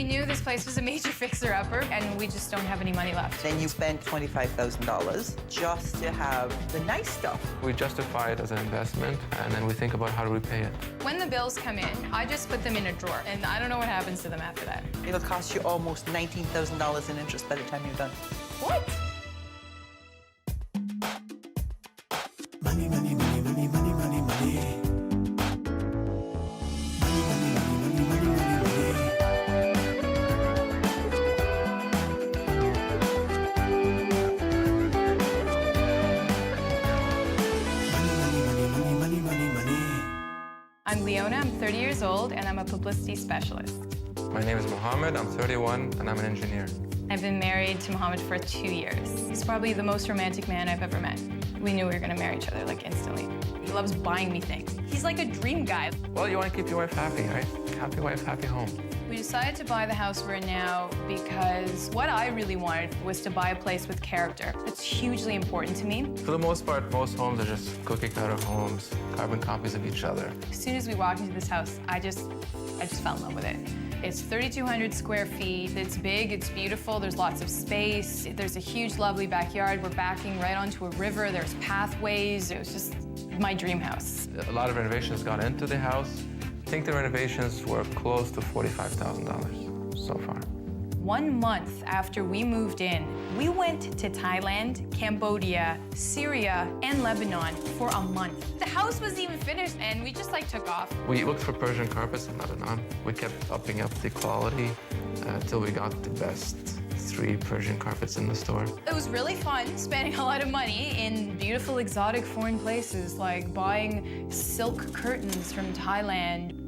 We knew this place was a major fixer-upper, and we just don't have any money left. Then you spent $25,000 just to have the nice stuff. We justify it as an investment, and then we think about how to repay it. When the bills come in, I just put them in a drawer, and I don't know what happens to them after that. It'll cost you almost $19,000 in interest by the time you're done. What? Money, money, money, money, money, money, money. I'm Leona, I'm 30 years old, and I'm a publicity specialist. My name is Mohammed, I'm 31, and I'm an engineer. I've been married to Mohammed for 2 years. He's probably the most romantic man I've ever met. We knew we were gonna marry each other, like, instantly. He loves buying me things. He's like a dream guy. Well, you want to keep your wife happy, right? Happy wife, happy home. We decided to buy the house we're in now because what I really wanted was to buy a place with character. It's hugely important to me. For the most part, most homes are just cookie-cutter homes, carbon copies of each other. As soon as we walked into this house, I just fell in love with it. It's 3,200 square feet. It's big, it's beautiful, there's lots of space. There's a huge, lovely backyard. We're backing right onto a river. There's pathways. It was just my dream house. A lot of renovations got into the house. I think the renovations were close to $45,000 so far. 1 month after we moved in, we went to Thailand, Cambodia, Syria, and Lebanon for a month. The house wasn't even finished, and we just took off. We looked for Persian carpets in Lebanon. We kept upping up the quality until we got the best 3 Persian carpets in the store. It was really fun spending a lot of money in beautiful, exotic foreign places, like buying silk curtains from Thailand.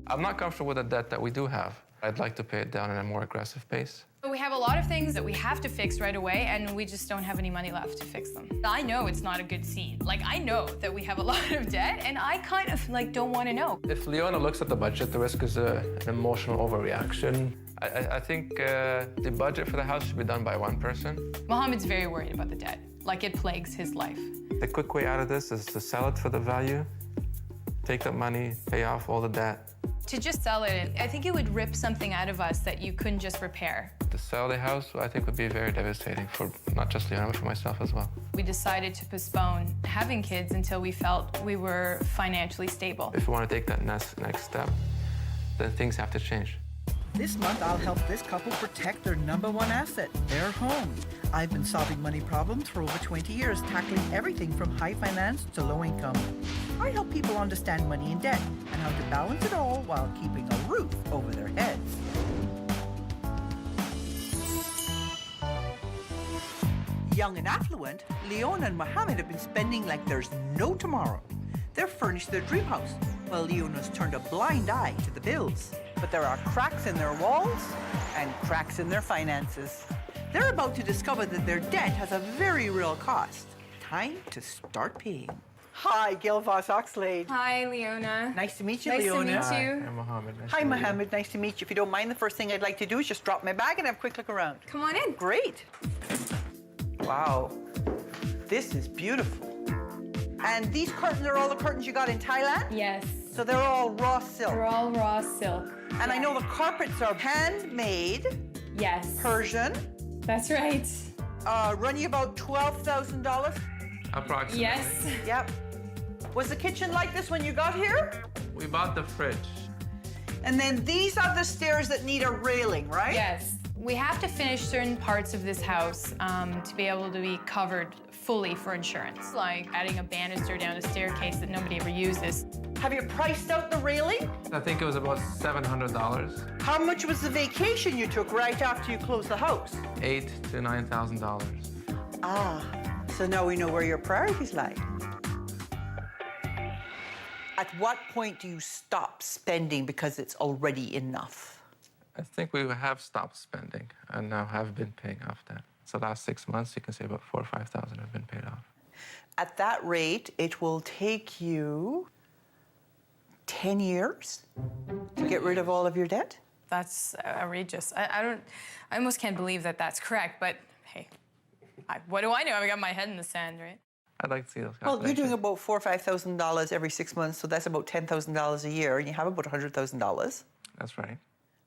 I'm not comfortable with the debt that we do have. I'd like to pay it down in a more aggressive pace. We have a lot of things that we have to fix right away, and we just don't have any money left to fix them. I know it's not a good scene. I know that we have a lot of debt, and I kind of, don't want to know. If Leona looks at the budget, the risk is an emotional overreaction. I think the budget for the house should be done by one person. Mohammed's very worried about the debt. It plagues his life. The quick way out of this is to sell it for the value, take that money, pay off all the debt. To just sell it, I think it would rip something out of us that you couldn't just repair. To sell the house, I think, would be very devastating for not just Leona, but for myself as well. We decided to postpone having kids until we felt we were financially stable. If we want to take that next step, then things have to change. This month, I'll help this couple protect their #1 asset, their home. I've been solving money problems for over 20 years, tackling everything from high finance to low income. I help people understand money and debt and how to balance it all while keeping a roof over their heads. Young and affluent, Leona and Mohammed have been spending like there's no tomorrow. They've furnished their dream house, while Leona's turned a blind eye to the bills. But there are cracks in their walls and cracks in their finances. They're about to discover that their debt has a very real cost. Time to start paying. Hi, Gail Voss-Oxlade. Hi, Leona. Nice to meet you, Nice to Leona. meet you. Hi, Mohammed. Nice Hi, to meet you. Mohammed. Nice to meet you. If you don't mind, the first thing I'd like to do is just drop my bag and have a quick look around. Come on in. Great. Wow. This is beautiful. And these curtains are all the curtains you got in Thailand? Yes. So they're all raw silk. They're all raw silk. And I know the carpets are handmade, Yes. Persian, That's right. run you about $12,000. Approximately. Yes. Yep. Was the kitchen like this when you got here? We bought the fridge. And then these are the stairs that need a railing, right? Yes. We have to finish certain parts of this house to be able to be covered fully for insurance, like adding a banister down a staircase that nobody ever uses. Have you priced out the railing? I think it was about $700. How much was the vacation you took right after you closed the house? $8,000 to $9,000. Ah, so now we know where your priorities lie. At what point do you stop spending because it's already enough? I think we have stopped spending and now have been paying off debt. So last 6 months, you can say about $4,000 or $5,000 have been paid off. At that rate, it will take you 10 years to get rid of all of your debt? That's outrageous. I almost can't believe that that's correct, but hey, what do I know? I got my head in the sand, right? I'd like to see those Well, you're calculations. doing about $4,000 or $5,000 every 6 months, so that's about $10,000 a year, and you have about $100,000. That's right.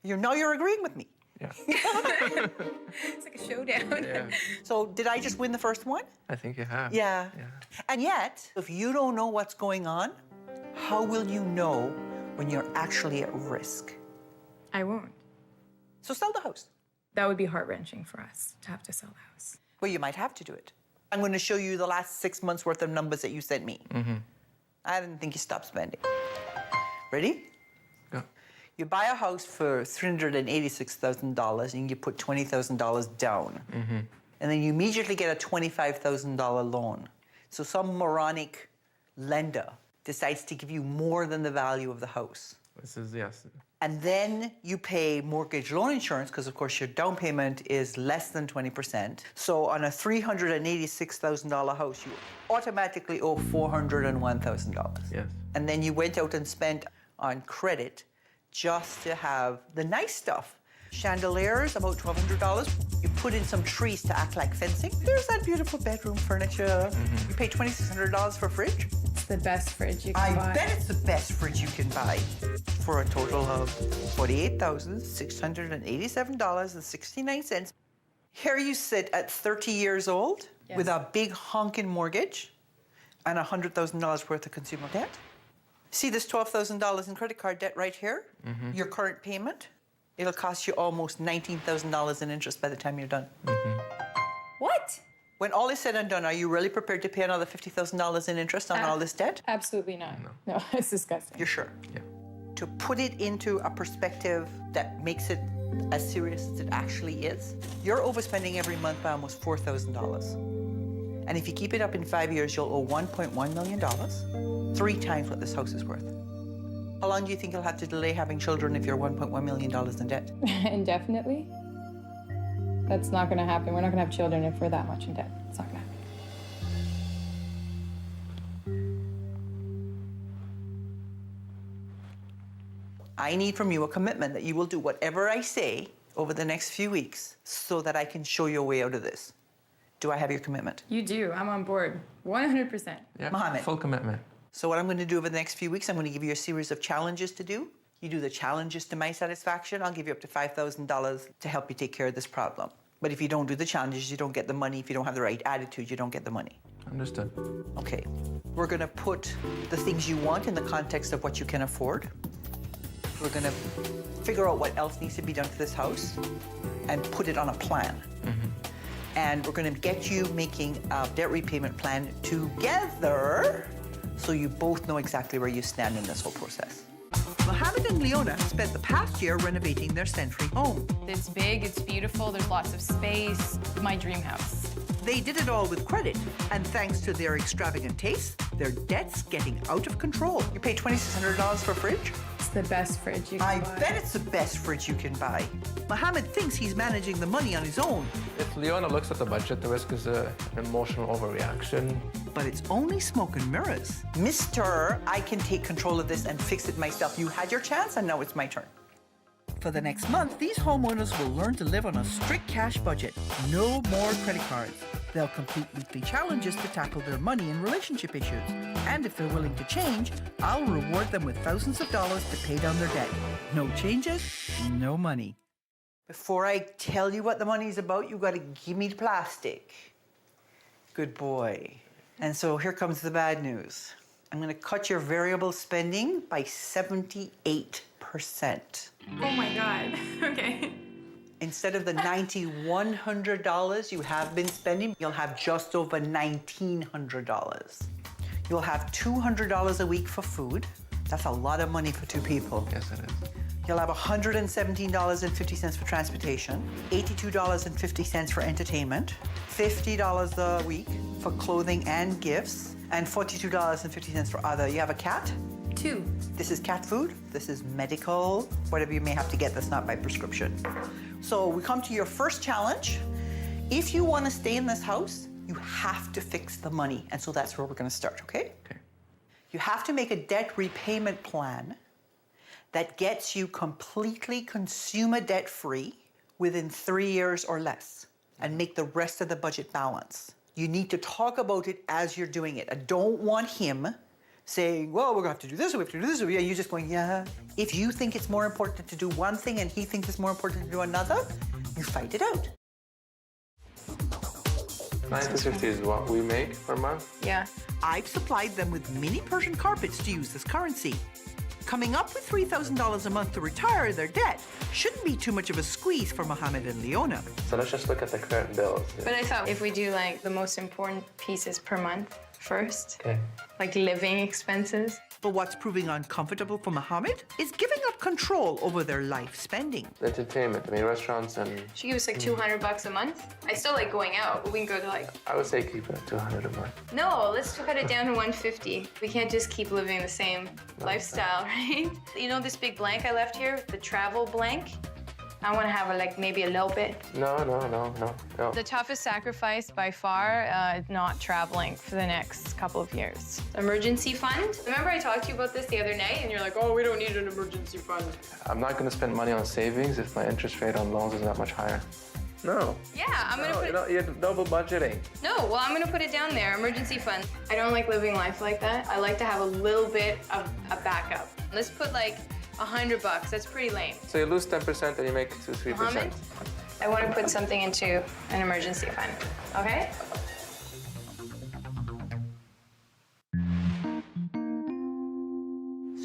Now you're agreeing with me. Yeah. It's like a showdown. Yeah. So did I just win the first one? I think you have. Yeah. Yeah. And yet, if you don't know what's going on, how will you know when you're actually at risk? I won't. So sell the house. That would be heart-wrenching for us to have to sell the house. Well, you might have to do it. I'm going to show you the last 6 months worth of numbers that you sent me. I didn't think you stopped spending. Ready? Yeah. You buy a house for $386,000 and you put $20,000 down. And then you immediately get a $25,000 loan. So some moronic lender decides to give you more than the value of the house. This is, yes. And then you pay mortgage loan insurance because, of course, your down payment is less than 20%. So on a $386,000 house, you automatically owe $401,000. Yes. And then you went out and spent on credit just to have the nice stuff. Chandeliers, about $1,200. You put in some trees to act like fencing. There's that beautiful bedroom furniture. You pay $2,600 for a fridge. It's the best fridge you can buy. I bet it's the best fridge you can buy for a total of $48,687.69. Here you sit at 30 years old with a big honking mortgage and $100,000 worth of consumer debt. See this $12,000 in credit card debt right here? Your current payment? It'll cost you almost $19,000 in interest by the time you're done. What? When all is said and done, are you really prepared to pay another $50,000 in interest on all this debt? Absolutely not. No, it's disgusting. You're sure? Yeah. To put it into a perspective that makes it as serious as it actually is, you're overspending every month by almost $4,000. And if you keep it up in 5 years, you'll owe $1.1 million, 3 times what this house is worth. How long do you think you'll have to delay having children if you're $1.1 million in debt? Indefinitely? That's not going to happen. We're not going to have children if we're that much in debt. It's not going to happen. I need from you a commitment that you will do whatever I say over the next few weeks so that I can show you a way out of this. Do I have your commitment? You do. I'm on board. 100%. Yeah. Mohammed. Full commitment. So what I'm going to do over the next few weeks, I'm going to give you a series of challenges to do. You do the challenges to my satisfaction, I'll give you up to $5,000 to help you take care of this problem. But if you don't do the challenges, you don't get the money. If you don't have the right attitude, you don't get the money. Understood. Okay. We're going to put the things you want in the context of what you can afford. We're going to figure out what else needs to be done to this house and put it on a plan. And we're going to get you making a debt repayment plan together so you both know exactly where you stand in this whole process. Mohammed and Leona have spent the past year renovating their Century home. It's big, it's beautiful, there's lots of space. My dream house. They did it all with credit, and thanks to their extravagant taste, their debt's getting out of control. You pay $2,600 for a fridge? It's the best fridge you can I buy. bet it's the best fridge you can buy. Mohammed thinks he's managing the money on his own, If Leona looks at the budget, the risk is an emotional overreaction. but it's only smoke and mirrors. Mister, I can take control of this and fix it myself. You had your chance, and now it's my turn. For the next month, these homeowners will learn to live on a strict cash budget. No more credit cards. They'll complete weekly challenges to tackle their money and relationship issues. And if they're willing to change, I'll reward them with thousands of dollars to pay down their debt. No changes, no money. Before I tell you what the money's about, you gotta give me the plastic. Good boy. And so here comes the bad news. I'm gonna cut your variable spending by 78%. Oh my God. Okay. Instead of the $9,100 you have been spending, you'll have just over $1,900. You'll have $200 a week for food. That's a lot of money for 2 people. Yes, it is. You'll have $117.50 for transportation, $82.50 for entertainment, $50 a week for clothing and gifts, and $42.50 for other. You have a cat? 2. This is cat food. This is medical, whatever you may have to get that's not by prescription. So we come to your first challenge. If you want to stay in this house, you have to fix the money. And so that's where we're going to start, okay? Okay. You have to make a debt repayment plan that gets you completely consumer debt-free within 3 years or less and make the rest of the budget balance. You need to talk about it as you're doing it. I don't want him saying, well, we're going to have to do this, we have to do this. And you're just going, yeah. If you think it's more important to do one thing and he thinks it's more important to do another, you fight it out. 950 is what we make per month. Yeah. I've supplied them with mini Persian carpets to use as currency. Coming up with $3,000 a month to retire their debt shouldn't be too much of a squeeze for Mohammed and Leona. So let's just look at the current bills. But I thought if we do like the most important pieces per month first, Okay. like living expenses. But what's proving uncomfortable for Mohammed is giving up control over their life spending. Entertainment, I mean restaurants and She gives us like $200 a month. I still like going out, but we can go to like, I would say keep it at 200 a month. no, let's cut it down to 150. We can't just keep living the same lifestyle, right? You know this big blank I left here, the travel blank? I want to have like maybe a little bit. No. The toughest sacrifice by far, not traveling for the next couple of years. Emergency fund. Remember I talked to you about this the other night and you're like, oh, we don't need an emergency fund. I'm not going to spend money on savings if my interest rate on loans is that much higher. No. Yeah, I'm gonna put it. You're double budgeting. No, well, I'm gonna put it down there, emergency fund. I don't like living life like that. I like to have a little bit of a backup. Let's put like $100. That's pretty lame. So you lose 10% and you make 2-3%. Mohammed, I want to put something into an emergency fund, okay?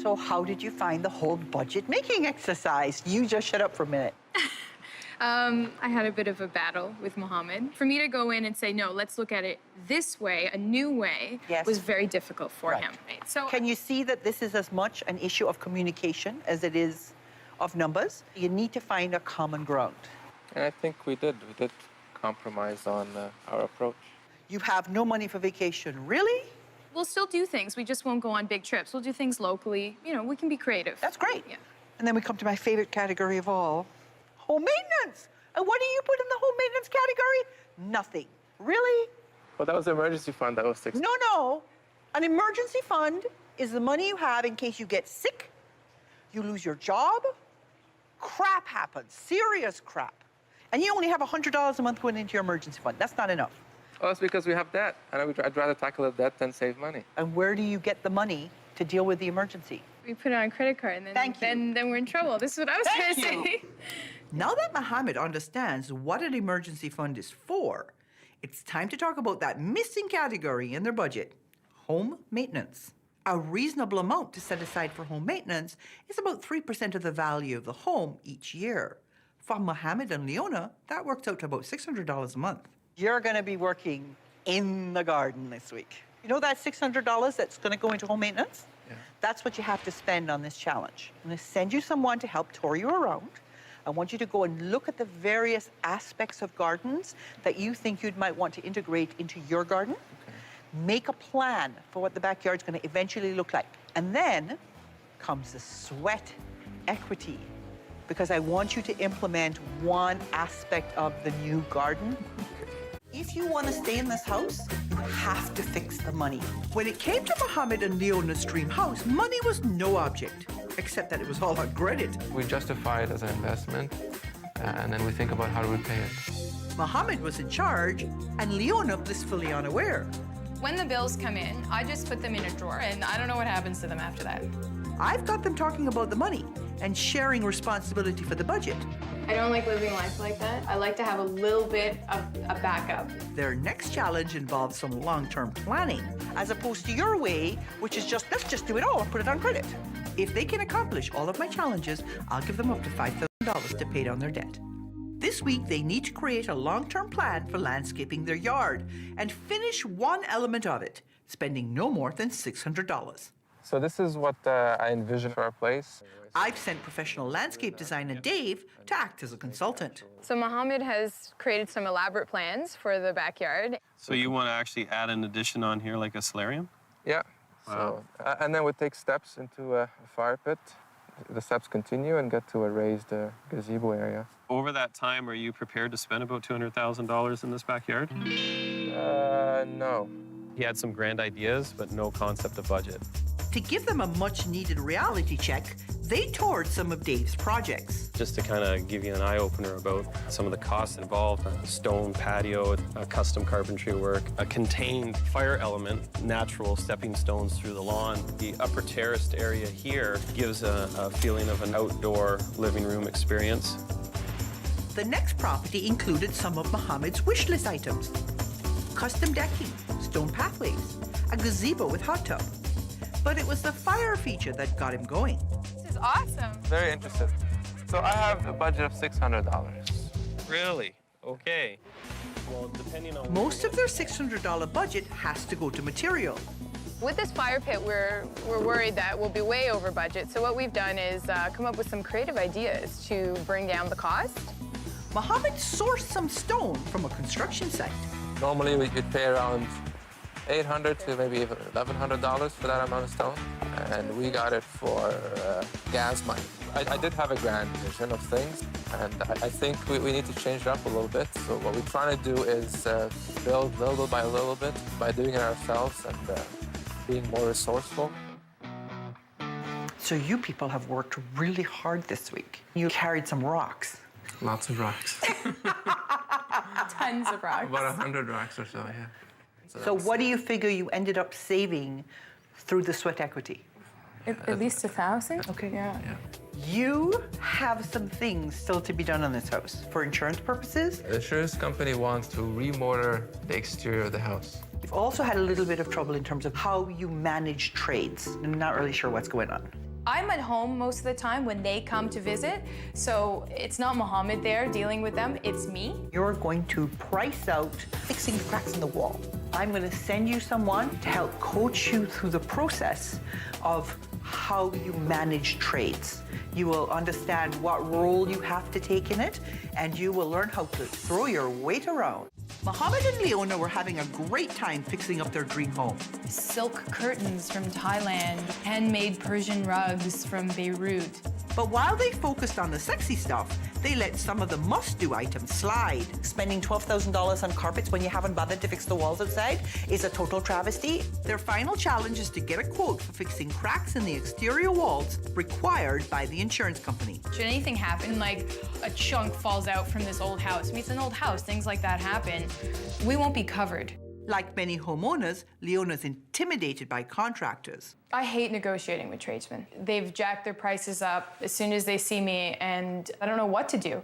So how did you find the whole budget making exercise? You just shut up for a minute. I had a bit of a battle with Mohammed. For me to go in and say, no, let's look at it this way, a new way, Yes. was very difficult for Right. him. Right? So Can you see that this is as much an issue of communication as it is of numbers? You need to find a common ground. And I think we did. We did compromise on our approach. You have no money for vacation, really? we'll still do things. We just won't go on big trips. We'll do things locally. You know, we can be creative. That's great. Yeah. And then we come to my favorite category of all, home maintenance. And what do you put in the home maintenance category? Nothing. Really? Well, that was the emergency fund. That was 6. No. An emergency fund is the money you have in case you get sick, you lose your job, crap happens, serious crap. And you only have $100 a month going into your emergency fund. That's not enough. Well, that's because we have debt. And I'd rather tackle the debt than save money. And where do you get the money to deal with the emergency? We put it on a credit card, and then, Thank you. then we're in trouble. This is what I was Thank trying to you. say. Now that Mohammed understands what an emergency fund is for, it's time to talk about that missing category in their budget, home maintenance. A reasonable amount to set aside for home maintenance is about 3% of the value of the home each year. For Mohammed and Leona, that works out to about $600 a month. You're going to be working in the garden this week. You know that $600 that's going to go into home maintenance? Yeah. That's what you have to spend on this challenge. I'm going to send you someone to help tour you around. I want you to go and look at the various aspects of gardens that you think you might want to integrate into your garden. Okay. Make a plan for what the backyard's going to eventually look like. And then comes the sweat equity, because I want you to implement one aspect of the new garden. If you want to stay in this house, you have to fix the money. When it came to Mohammed and Leona's dream house, money was no object, except that it was all on credit. We justify it as an investment, and then we think about how to repay it. Mohammed was in charge, and Leona blissfully unaware. When the bills come in, I just put them in a drawer, and I don't know what happens to them after that. I've got them talking about the money and sharing responsibility for the budget. I don't like living life like that. I like to have a little bit of a backup. Their next challenge involves some long-term planning, as opposed to your way, which is just, let's just do it all and put it on credit. If they can accomplish all of my challenges, I'll give them up to $5,000 to pay down their debt. This week, they need to create a long-term plan for landscaping their yard and finish one element of it, spending no more than $600. So this is what I envision for our place. I've sent professional landscape designer Dave to act as a consultant. So Mohammed has created some elaborate plans for the backyard. So you want to actually add an addition on here, like a solarium? Yeah. Wow. So, and then we take steps into a fire pit. The steps continue and get to a raised gazebo area. Over that time, are you prepared to spend about $200,000 in this backyard? No. He had some grand ideas, but no concept of budget. To give them a much-needed reality check, they toured some of Dave's projects. Just to kind of give you an eye-opener about some of the costs involved, a stone patio, a custom carpentry work, a contained fire element, natural stepping stones through the lawn. The upper terraced area here gives a feeling of an outdoor living room experience. The next property included some of Mohammed's wish list items. Custom decking, stone pathways, a gazebo with hot tub. But it was the fire feature that got him going. This is awesome. Very interested. So I have a budget of $600. Really? Okay. Well, depending on... Most of their $600 budget has to go to material. With this fire pit, we're worried that we'll be way over budget. So what we've done is come up with some creative ideas to bring down the cost. Mohammed sourced some stone from a construction site. Normally we'd pay around $800 to maybe even $1,100 for that amount of stone, and we got it for gas money. I did have a grand vision of things, and I think we need to change it up a little bit. So what we're trying to do is build little by little bit by doing it ourselves and being more resourceful. So you people have worked really hard this week. You carried some rocks. Lots of rocks. Tons of rocks. About 100 rocks or so, yeah. So what do you figure you ended up saving through the sweat equity? At least 1,000? Okay. Yeah. You have some things still to be done on this house. For insurance purposes, The insurance company wants to remortar the exterior of the house. you've also had a little bit of trouble in terms of how you manage trades. I'm not really sure what's going on. I'm at home most of the time when they come to visit, so it's not Mohammed there dealing with them, it's me. You're going to price out fixing the cracks in the wall. I'm going to send you someone to help coach you through the process of how you manage trades. You will understand what role you have to take in it, and you will learn how to throw your weight around. Mohammed and Leona were having a great time fixing up their dream home. Silk curtains from Thailand, handmade Persian rugs from Beirut. But while they focused on the sexy stuff, they let some of the must-do items slide. Spending $12,000 on carpets when you haven't bothered to fix the walls outside is a total travesty. Their final challenge is to get a quote for fixing cracks in the exterior walls required by the insurance company. Should anything happen, like a chunk falls out from this old house, I mean, it's an old house, things like that happen, we won't be covered. Like many homeowners, Leona's intimidated by contractors. I hate negotiating with tradesmen. They've jacked their prices up as soon as they see me, and I don't know what to do.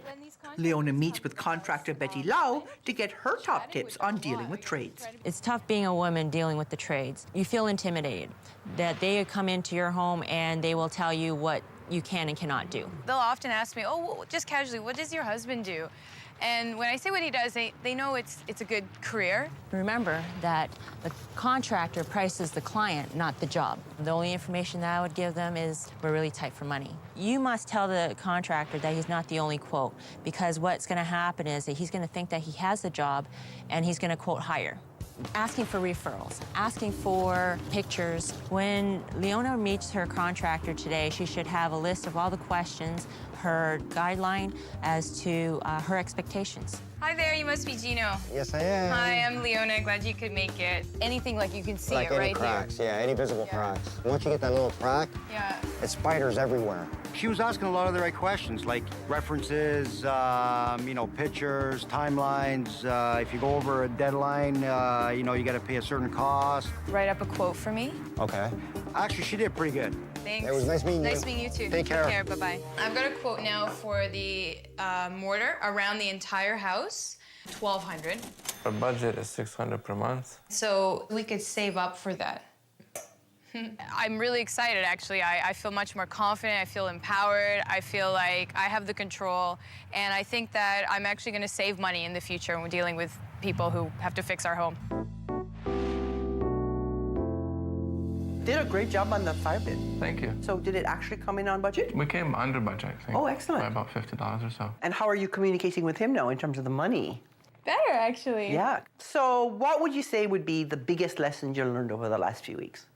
Leona meets with contractor Betty Lau to get her top tips on dealing with trades. It's tough being a woman dealing with the trades. You feel intimidated that they come into your home and they will tell you what you can and cannot do. They'll often ask me, oh, well, just casually, what does your husband do? And when I say what he does, they know it's a good career. Remember that the contractor prices the client, not the job. The only information that I would give them is we're really tight for money. You must tell the contractor that he's not the only quote, because what's going to happen is that he's going to think that he has the job and he's going to quote higher. Asking for referrals, asking for pictures. When Leona meets her contractor today, she should have a list of all the questions, her guideline as to her expectations. Hi there, you must be Gino. Yes, I am. Hi, I'm Leona. Glad you could make it. Anything like you can see Like it any right cracks, here. yeah, any visible cracks. Once you get that little crack, Yeah. it's spiders everywhere. She was asking a lot of the right questions, like references, pictures, timelines. If you go over a deadline, you got to pay a certain cost. Write up a quote for me. Okay. Actually, she did pretty good. Thanks. It was nice meeting you. Nice meeting you too. Take care. Bye-bye. I've got a quote now for the mortar around the entire house, $1,200. Our budget is $600 per month. So we could save up for that. I'm really excited, actually. I feel much more confident. I feel empowered. I feel like I have the control. And I think that I'm actually going to save money in the future when we're dealing with people who have to fix our home. Did a great job on the fire pit. Thank you. So did it actually come in on budget? We came under budget, I think. Oh, excellent. By about $50 or so. And how are you communicating with him now in terms of the money? Better, actually. Yeah. So what would you say would be the biggest lessons you learned over the last few weeks?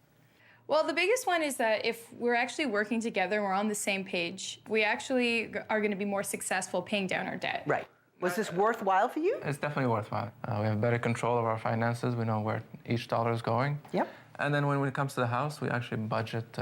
Well, the biggest one is that if we're actually working together, we're on the same page, we actually are going to be more successful paying down our debt. Right. Was this worthwhile for you? It's definitely worthwhile. We have better control of our finances. We know where each dollar is going. Yep. And then when it comes to the house, we actually budget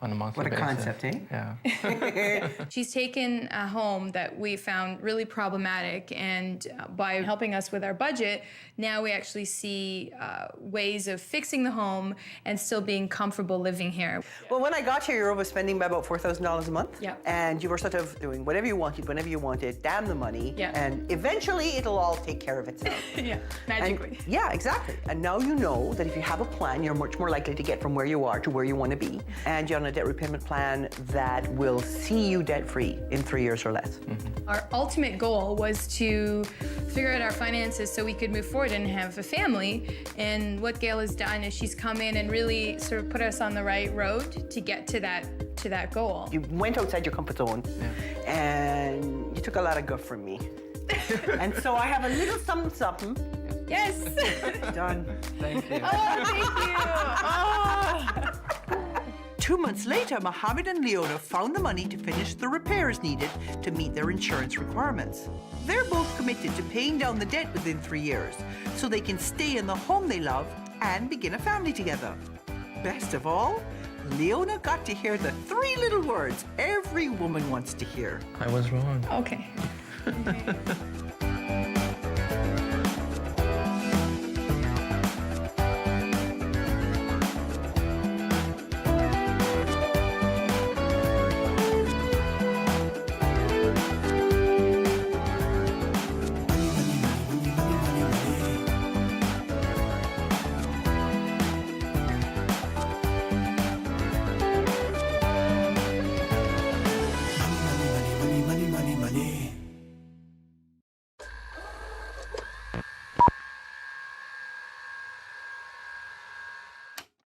on a monthly What a basis. concept, eh? Yeah. She's taken a home that we found really problematic, and by helping us with our budget, now we actually see ways of fixing the home and still being comfortable living here. Well, when I got here, you were overspending by about $4,000 a month. Yeah. And you were sort of doing whatever you wanted, whenever you wanted, damn the money. Yeah. And eventually it'll all take care of itself. Yeah, And- magically. yeah, exactly. And now you know that if you have a plan, you're much more likely to get from where you are to where you want to be. And you're on a debt repayment plan that will see you debt-free in 3 years or less. Our ultimate goal was to figure out our finances so we could move forward and have a family. And what Gail has done is she's come in and really sort of put us on the right road to get to that goal. You went outside your comfort zone, and you took a lot of guff from me. And so I have a little something. Yes. Done. Thank you. Oh, thank you. Oh. 2 months later, Mohammed and Leona found the money to finish the repairs needed to meet their insurance requirements. They're both committed to paying down the debt within 3 years so they can stay in the home they love and begin a family together. Best of all, Leona got to hear the 3 little words every woman wants to hear. I was wrong. Okay.